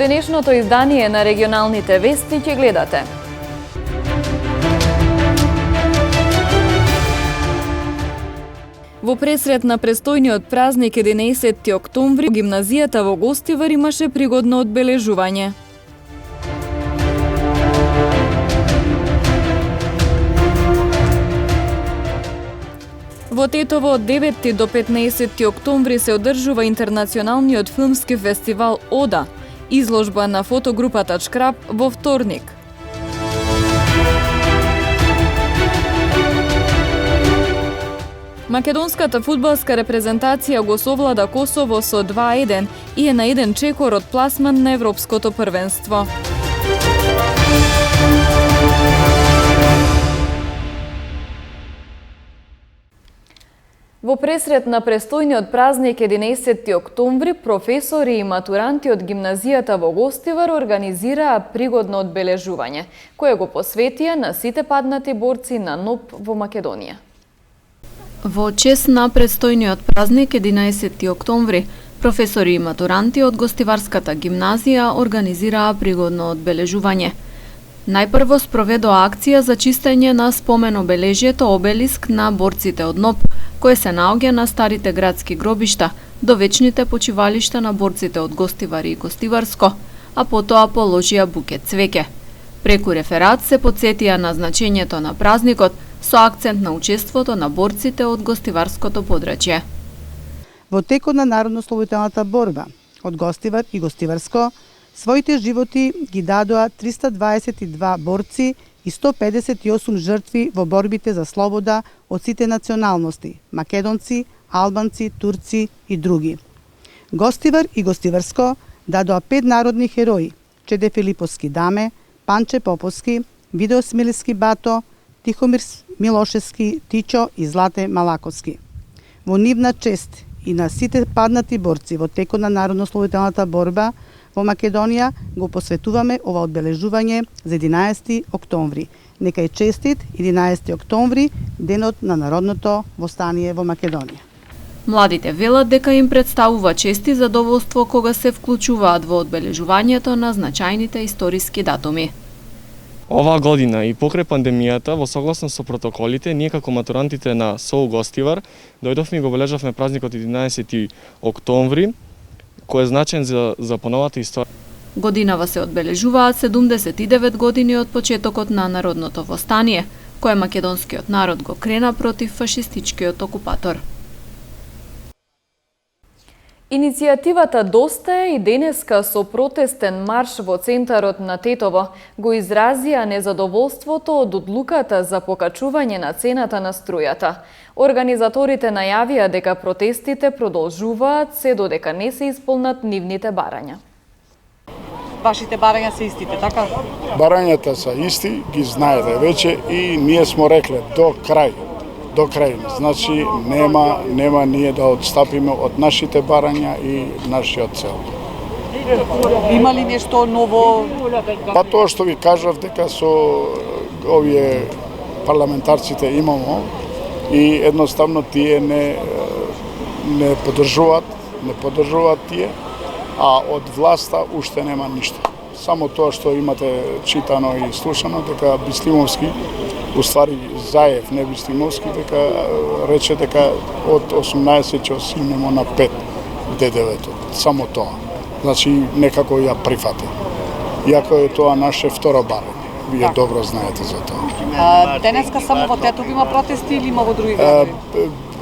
денешното издание на регионалните вести ќе гледате. Во пресред на престојниот празник 11 октомври, гимназијата во Гостивар имаше пригодно одбележување. Во Тетово од 9 до 15 октомври се одржува интернационалниот филмски фестивал ОДА, изложба на фотогрупата Шкраб во вторник. Македонската фудбалска репрезентација го совлада Косово со 2:1 и е на еден чекор од пласман на Европското првенство. Во пресред на престојниот празник 11 октомври, професори и матуранти од гимназијата во Гостивар организираа пригодно одбележување, кое го посветија на сите паднати борци на НОБ во Македонија. Во чест на престојниот празник 11 октомври, професори и матуранти од Гостиварската гимназија организираа пригодно одбележување. Најпрво спроведоа акција за чистење на спомен обележјето обелиск на борците од НОБ, кој се наоѓа на старите градски гробишта, до вечните почивалишта на борците од Гостивар и Гостиварско, а потоа положија букет цвеќе. Преку реферат се потсетија на значењето на празникот, со акцент на учеството на борците од Гостиварското подрачје. Во текот на народно-ослободителната борба од Гостивар и Гостиварско, своите животи ги дадоа 322 борци и 158 жртви во борбите за слобода од сите националности – македонци, албанци, турци и други. Гостивар и Гостиварско дадоа 5 народни херои – Чеде Филиповски Даме, Панче Поповски, Видео Смилевски Бато, Тихомир Милошевски Тичо и Злате Малаковски. Во нивна чест и на сите паднати борци во текот на народно-ослободителната борба во Македонија го посветуваме ова одбележување за 11 октомври. Нека е честит 11 октомври, денот на народното востание во Македонија. Младите велат дека им представува чест и задоволство кога се вклучуваат во одбележувањето на значајните историски датуми. Оваа година и покрај пандемијата, во согласно со протоколите, ние како матурантите на СОУ Гостивар дојдовме и го обележавме празникот 11 октомври, кој е значен за поновата историја. Годинава се одбележуваат 79 години од почетокот на народното востание, кое македонскиот народ го крена против фашистичкиот окупатор. Иницијативата Доста е и денеска со протестен марш во центарот на Тетово го изразија незадоволството од одлуката за покачување на цената на струјата. Организаторите најавија дека протестите продолжуваат се додека не се исполнат нивните барања. Вашите барања се истите, така? Барањата се исти, ги знаете веќе и ние смо рекле до крај. До крај. Значи нема ние да отстапиме од нашите барања и нашиот цел. Има ли нешто ново? Па тоа што ви кажав дека со овие парламентарците имамо и едноставно тие не поддржуваат тие, а од власта уште нема ништо. Само тоа што имате читано и слушано дека Бислимовски уствари Заев, не Бислимовски, дека рече дека од 18 ќе симнемо на 5 ДДВ-то. Само тоа. Значи, некако ја прифати. Иако е тоа наше второ барање. Вие добро знаете за тоа. Денеска само во Тетово има протести или има во други градови?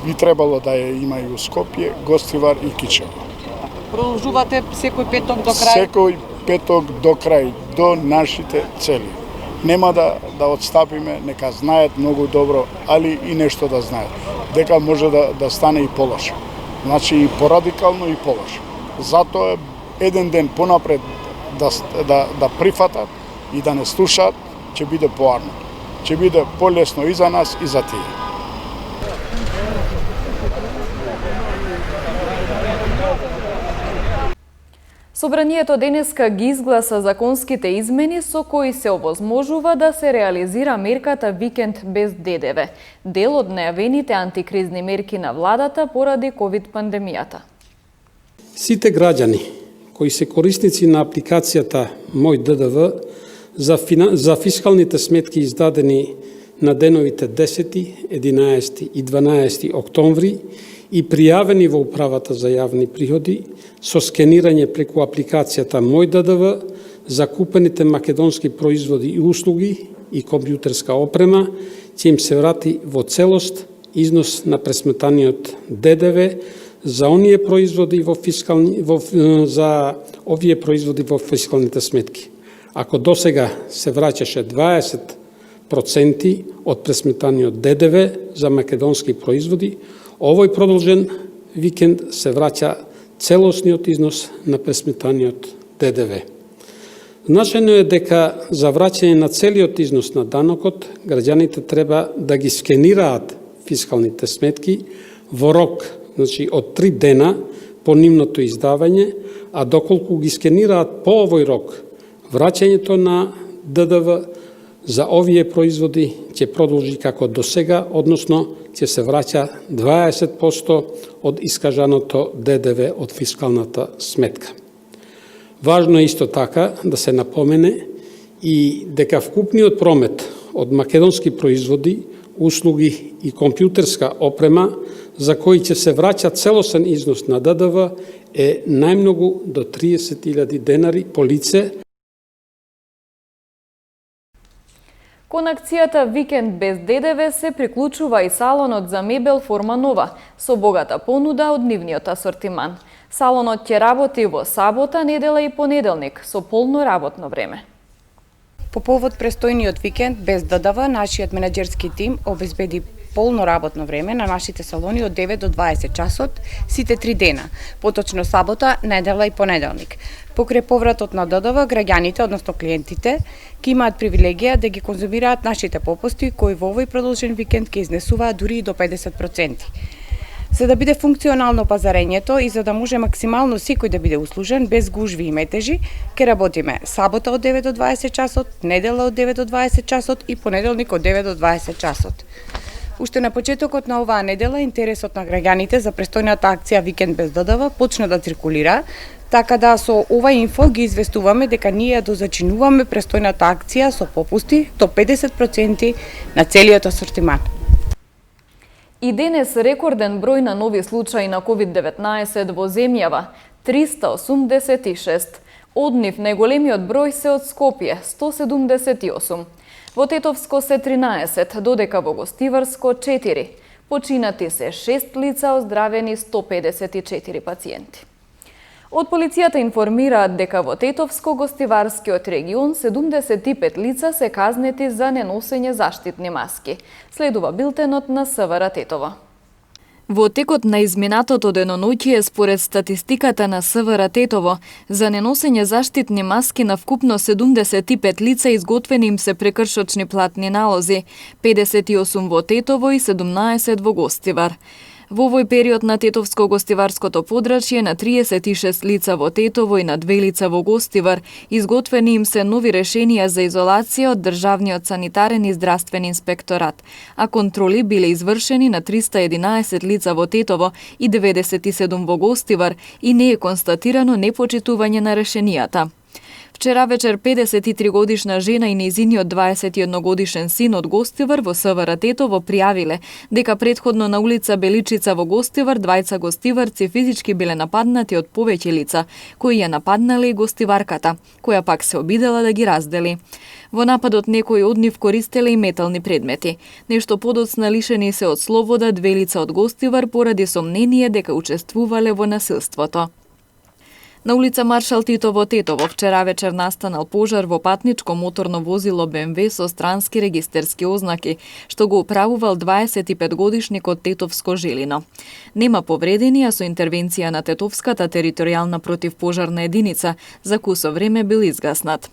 Би требало да ја има и у Скопје, Гостивар и Кичево. Продолжувате секој петок до крај? Секој петок до крај, до нашите цели. Нема да отстапиме, нека знаат многу добро, али и нешто да знаат. Дека може да стане и полошо. Значи и порадикално и полошо. Затоа еден ден понапред да прифатат и да не слушаат, ќе биде поарно. Ќе биде полесно и за нас и за тие. Собранието денеска ги изгласа законските измени со кои се овозможува да се реализира мерката Викенд без ДДВ, дел од најавените антикризни мерки на владата поради ковид пандемијата. Сите граѓани кои се корисници на апликацијата Мој ДДВ за фискалните сметки издадени на деновите 10, 11 и 12 октомври и пријавени во Управата за јавни приходи со скенирање преку апликацијата Мој ДДВ за купените македонски производи и услуги и компјутерска опрема, ќе им се врати во целост износ на пресметаниот ДДВ за оние производи за овие производи во фискалните сметки. Ако досега се враќаше 20% од пресметаниот ДДВ за македонски производи, овој продолжен викенд се враќа целосниот износ на пресметаниот ДДВ. Значајно е дека за враќање на целиот износ на данокот, граѓаните треба да ги скенираат фискалните сметки во рок, значи од 3 дена по нивното издавање, а доколку ги скенираат по овој рок, враќањето на ДДВ за овие производи ќе продолжи како до сега, односно ќе се враќа 20% од искажаното ДДВ од фискалната сметка. Важно е исто така да се напомене и дека вкупниот промет од македонски производи, услуги и компјутерска опрема за кои ќе се враќа целосен износ на ДДВ е најмногу до 30.000 денари по лице. Кон акцијата Викенд без ДДВ се приклучува и салонот за мебел Форма Нова со богата понуда од нивниот асортиман. Салонот ќе работи во сабота, недела и понеделник со полно работно време. По повод престојниот викенд без ДДВ, нашиот менаџерски тим обезбеди полно работно време на нашите салони од 9 до 20 часот, сите 3 дена, поточно сабота, недела и понеделник. Покрај повратот на ДДВ, граѓаните, односно клиентите, ќе имаат привилегија да ги конзумираат нашите попусти, кои во овој продолжен викенд ќе изнесуваат дури и до 50%. За да биде функционално пазарењето и за да може максимално секој да биде услужен без гужви и метежи, ќе работиме сабота од 9 до 20 часот, недела од 9 до 20 часот и понеделник од 9 до 20 часот. Уште на почетокот на оваа недела интересот на граѓаните за престојната акција Викенд без ДДВ почна да циркулира, така да со ова инфо ги известуваме дека ние дозачинуваме престојната акција со попусти до 50% на целиот асортиман. И денес рекорден број на нови случаи на COVID-19 во земјава – 386. Од нив најголемиот број се од Скопје – 178. Во Тетовско се 13, додека во Гостиварско 4. Починати се 6 лица, оздравени 154 пациенти. Од полицијата информираат дека во Тетовско-Гостиварскиот регион 75 лица се казнети за неносење заштитни маски. Следува билтенот на СВР Тетово. Во текот на изминатото деноноќие, според статистиката на СВР Тетово, за неносење заштитни маски на вкупно 75 лица изготвени им се прекршочни платни налози, 58 во Тетово и 17 во Гостивар. Во овој период на Тетовско-Гостиварското подрачје на 36 лица во Тетово и на 2 лица во Гостивар изготвени им се нови решенија за изолација од Државниот санитарен и здравствен инспекторат, а контроли биле извршени на 311 лица во Тетово и 97 во Гостивар и не е констатирано непочитување на решенијата. Вчера вечер 53 годишна жена и нејзиниот 21 годишен син од Гостивар во СВР Тетово пријавиле дека претходно на улица Беличица во Гостивар двајца гостиварци физички биле нападнати од повеќе лица, кои ја нападнале и гостиварката, која пак се обидела да ги раздели. Во нападот некои од нив користеле и метални предмети. Нешто подоцна лишени се од слобода 2 лица од Гостивар поради сомнение дека учествувале во насилството. На улица Маршал Тито во Тетово вчера вечер настанал пожар во патничко моторно возило БМВ со странски регистерски ознаки, што го управувал 25-годишникот Тетовско Желино. Нема повредени, а со интервенција на Тетовската територијална противпожарна единица за кусо време бил изгаснат.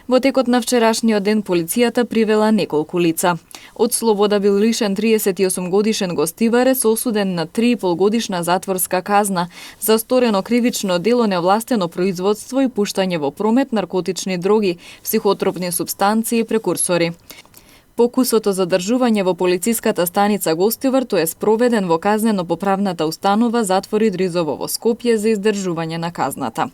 Во текот на вчерашниот ден полицијата привела неколку лица. Од слобода бил лишен 38 годишен гостиварец осуден на 3,5 годишна затворска казна за сторено кривично дело невластено производство и пуштање во промет наркотични дроги, психотропни супстанции и прекурсори. Покусото задржување во полициската станица Гостивар тој е спроведен во казнено-поправната установа затвор Идризово во Скопје за издржување на казната.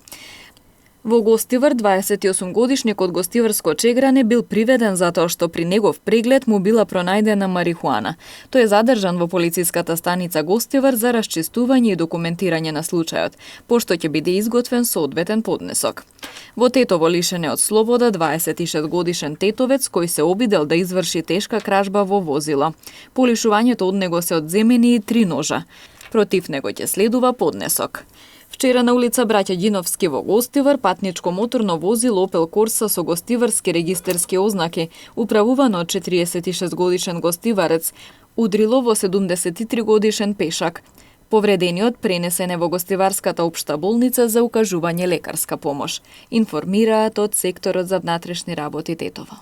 Во Гостивар, 28-годишник од Гостиварско Чегране бил приведен затоа што при негов преглед му била пронајдена марихуана. Тој е задржан во полициската станица Гостивар за расчистување и документирање на случајот, пошто ќе биде изготвен соодветен поднесок. Во Тетово лишен е од слобода 26-годишен тетовец кој се обидел да изврши тешка кражба во возило. По лишувањето од него се одземени и 3 ножа. Против него ќе следува поднесок. Вчера на улица Браќа Ѓиновски во Гостивар патничко моторно возило Опел Корса со гостиварски регистерски ознаки, управувано од 46-годишен гостиварец, удрило во 73-годишен пешак. Повредениот пренесен е во Гостиварската општа болница за укажување лекарска помош, информираат од секторот за внатрешни работи Тетово.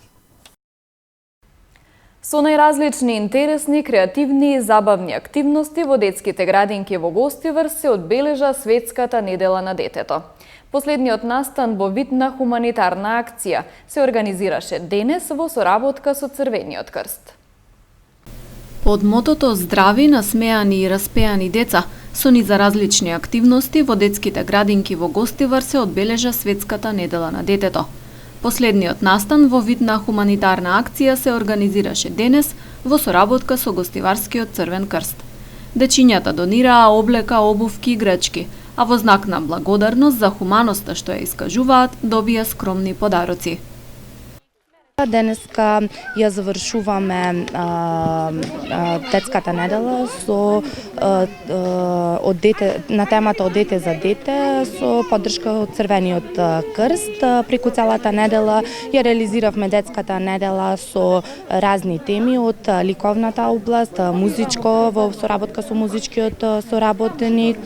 Со најразлични интересни, креативни и забавни активности во детските градинки во Гостивар се одбележа Светската недела на детето. Последниот настан во вид на хуманитарна акција се организираше денес во соработка со Црвениот крст. Под мотото "Здрави, насмеани и распеани деца", со ни за различни активности во детските градинки во Гостивар се одбележа Светската недела на детето. Последниот настан во вид на хуманитарна акција се организираше денес во соработка со Гостиварскиот Црвен крст. Дечињата донираа облека, обувки и играчки, а во знак на благодарност за хуманоста што ја искажуваат, добија скромни подароци. Денеска ја завршуваме детската недела со од дете на темата од дете за дете со поддршка од Црвениот крст. Преку целата недела ја реализиравме детската недела со разни теми од ликовната област, музичко во соработка со музичкиот соработник,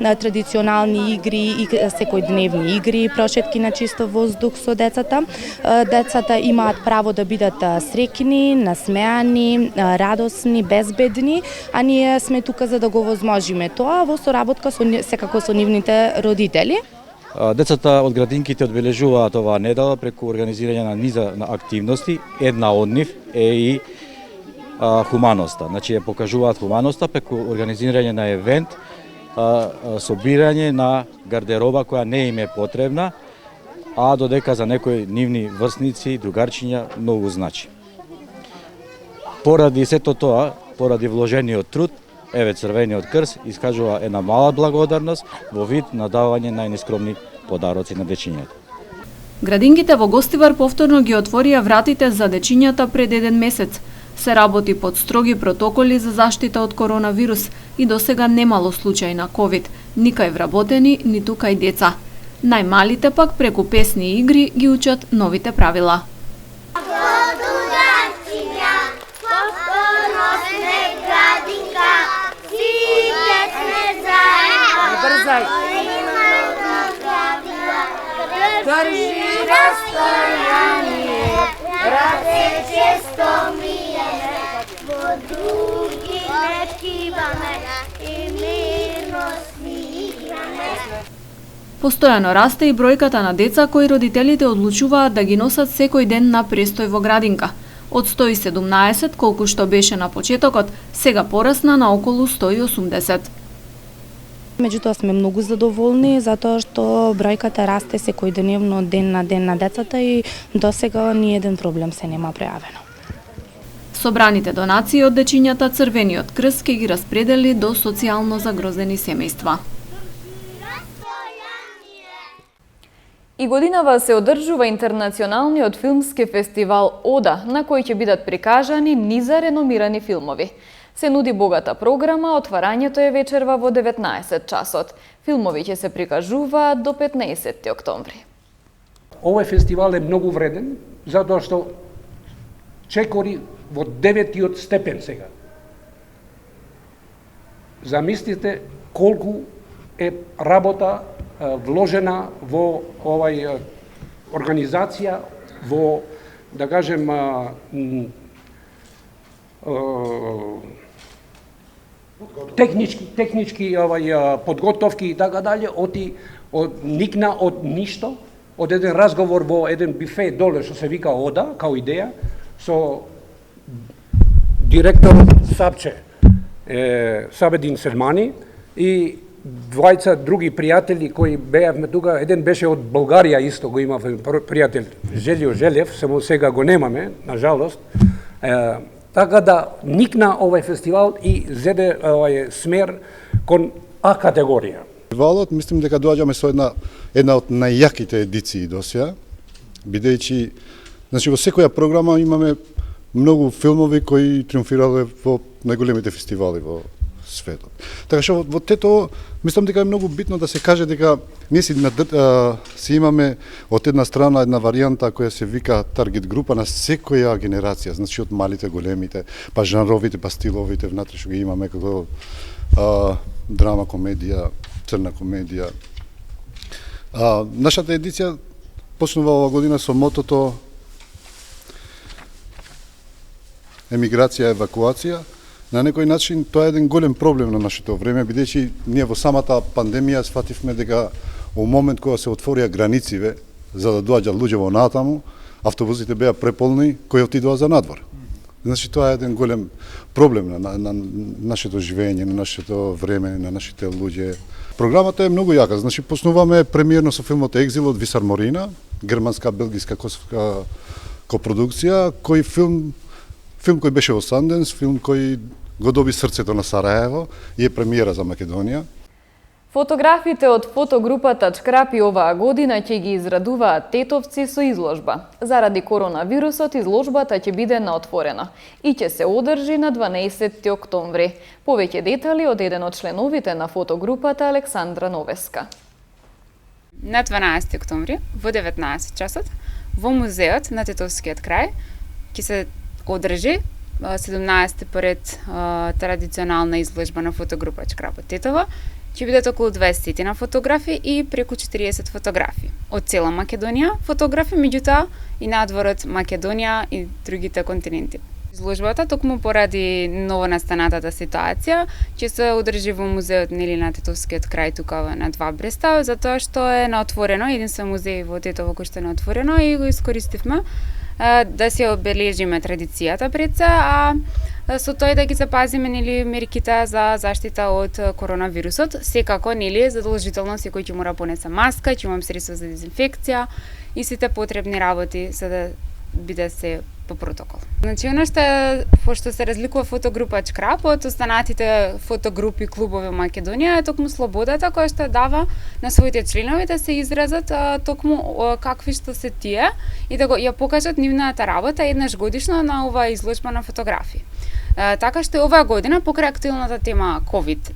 традиционални игри и секојдневни игри, прошетки на чисто воздух со децата. Децата имаат право да бидат среќни, насмеани, радосни, безбедни, а ние сме тука за да го возможиме тоа во соработка со секако со нивните родители. Децата од градинките одбележуваат оваа недела преку организирање на низа на активности. Една од нив е и хуманоста. Значи ја покажуваат хуманоста преку организирање на евент, собирање на гардероба која не им е потребна, а додека за некои нивни врсници, другарчиња, многу значи. Поради сето тоа, поради вложениот труд, еве Црвениот крст искажува една мала благодарност во вид на давање најнескромни подароци на дечињата. Градинките во Гостивар повторно ги отворија вратите за дечињата пред 1 месец. Се работи под строги протоколи за заштита од коронавирус и досега немало случај на ковид, ни кај вработени, ниту кај деца. Најмалите пак преку песни и игри ги учат новите правила. Држи растојание, раце често мијаме, во други не киваме и мирно си играме. Постојано расте и бројката на деца кои родителите одлучуваат да ги носат секој ден на престој во градинка. Од 117, колку што беше на почетокот, сега порасна на околу 180. Меѓутоа сме многу задоволни затоа што бројката расте секојдневно ден на децата и досега ни еден проблем се нема прејавено. Собраните донации од дечињата Црвениот крст ќе ги распредели до социјално загрозени семејства. И годинава се одржува интернационалниот филмски фестивал ОДА, на кој ќе бидат прикажани низа реномирани филмови. Се нуди богата програма, отварањето е вечерва во 19 часот. Филмови ќе се прикажуваат до 15 октомври. Овој фестивал е многу вреден, затоа што чекори во 9-тиот степен сега. Замислите колку е работа вложена во овај организација, во, да кажем, технички подготовки и така дале, никна од ништо, од еден разговор во еден бифе доле што се вика ОДА, као идеја, со директорот Сабче, Сабедин Селмани, и двајца други пријатели кои беавме тука, еден беше од Българија исто, го имавме пријател Желио Желев, само сега го немаме, на жалост. Така да никна овој фестивал и зеде овој смер кон А категорија. Фестивалот мислим дека доаѓаме со една од најјаките едиции досега, бидејќи значи во секоја програма имаме многу филмови кои триумфирале во најголемите фестивали во светот. Така што во Тетово мислам дека е многу битно да се каже дека ние си имаме од една страна една варијанта која се вика таргет група на секоја генерација, значи од малите, големите, па жанровите, па стиловите внатре што ги имаме како драма, комедија, црна комедија. Нашата едиција почнува ова година со мотото емиграција, евакуација. На некој начин тоа е еден голем проблем на нашето време, бидејќи ние во самата пандемија сфативме дека во момент кога се отворија границиве за да доаѓаат луѓе во натаму, автобусите беа преполни кои отидоа за надвор. Значи тоа е еден голем проблем на нашето живење, на нашето време, на нашите луѓе. Програмата е многу јака, значи почнуваме премиерно со филмот Екзил од Висар Морина, германска белгиска копродукција, кој филм кој беше во Санденс, филм кој го доби срцето на Сараево и е премиера за Македонија. Фотографите од фотогрупата Чкрапи оваа година ќе ги израдуваат тетовци со изложба. Заради коронавирусот изложбата ќе биде на отворено и ќе се одржи на 12 октомври. Повеќе детали од еден од членовите на фотогрупата Александра Новеска. На 12 октомври во 19 часот во музеот на Тетовскиот крај ќе се одржи 17 поред традиционална изложба на фотогрупа Чкрапот Тетово. Ќе бидат околу 200 на фотографи и преку 40 фотографи. Од цела Македонија фотографи, меѓутоа и надворот Македонија и другите континенти. Изложбата, токму поради новонастанатата ситуација, ќе се одржи во музеот на Тетовскиот крај тука на Два Бреста, затоа што е на отворено, единствен музеј во Тетово кој што е на отворено и го искористивме да се обележиме традицијата пред се, а со тој да ги запазиме мерките за заштита од коронавирусот. Секако задолжително секој ќе мора понесе маска, ќе имам средства за дезинфекција и сите потребни работи за да биде се по протокол. Значи, оно што се разликува фотогрупа Чкрап од останатите фотогрупи клубови во Македонија е токму слободата која што дава на своите членови да се изразат токму какви што се тие и да ја покажат нивната работа еднаш годишно на оваа изложба на фотографии. Така што оваа година покрај актуелната тема COVID,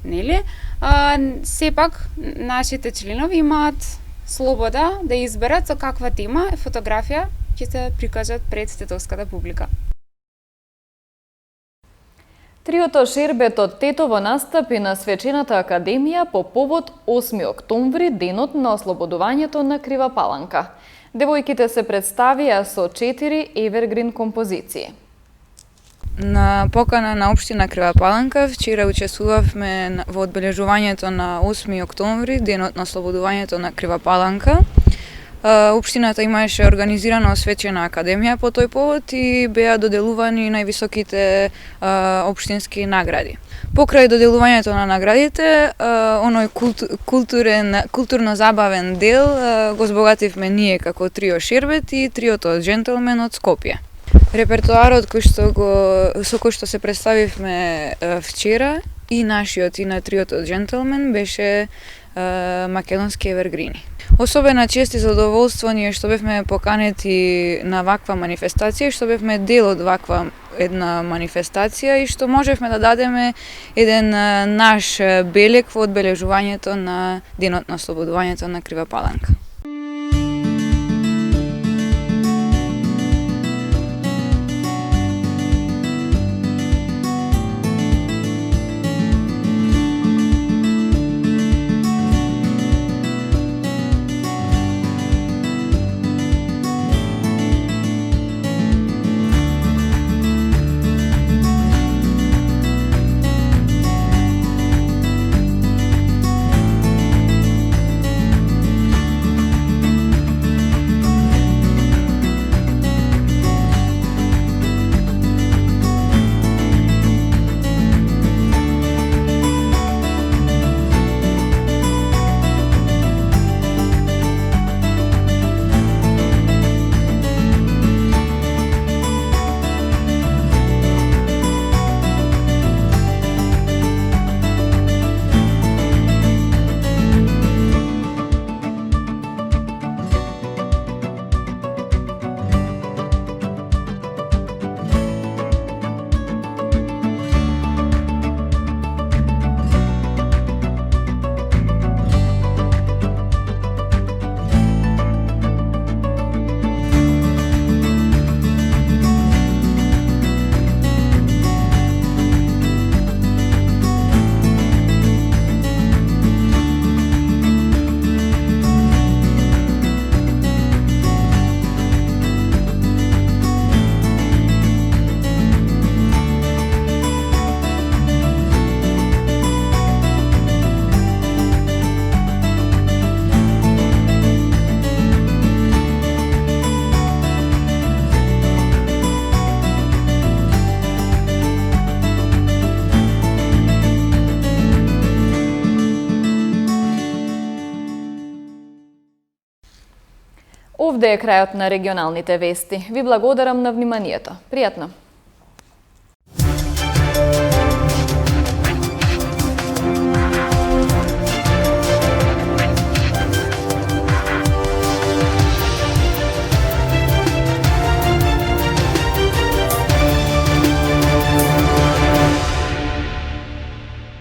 сепак нашите членови имаат слобода да изберат со каква тема фотографија ќе се прикажат пред тетовската публика. Триото Шербет од Тетово настапи на Свечената академија по повод 8 октомври, денот на ослободувањето на Крива Паланка. Девојките се представија со 4 евергрин композиции. На покана на општина Крива Паланка вчера учествувавме во одбележувањето на 8 октомври, денот на ослободувањето на Крива Паланка. Општината имаше организирана освечена академија по тој повод и беа доделувани највисоките општински награди. Покрај доделувањето на наградите, оној културно забавен дел го збогативме ние како Трио Шербет и Триото Джентълмен од Скопје. Репертоарот со кој што се представивме вчера и нашиот и на Триото Джентълмен беше македонски евергрини. Особена чест и задоволство ние што бевме поканети на ваква манифестација и што бевме дел од ваква една манифестација и што можевме да дадеме еден наш белег во одбележувањето на денот на ослободувањето на Крива Паланка. Овде е крајот на регионалните вести. Ви благодарам на вниманието. Пријатно!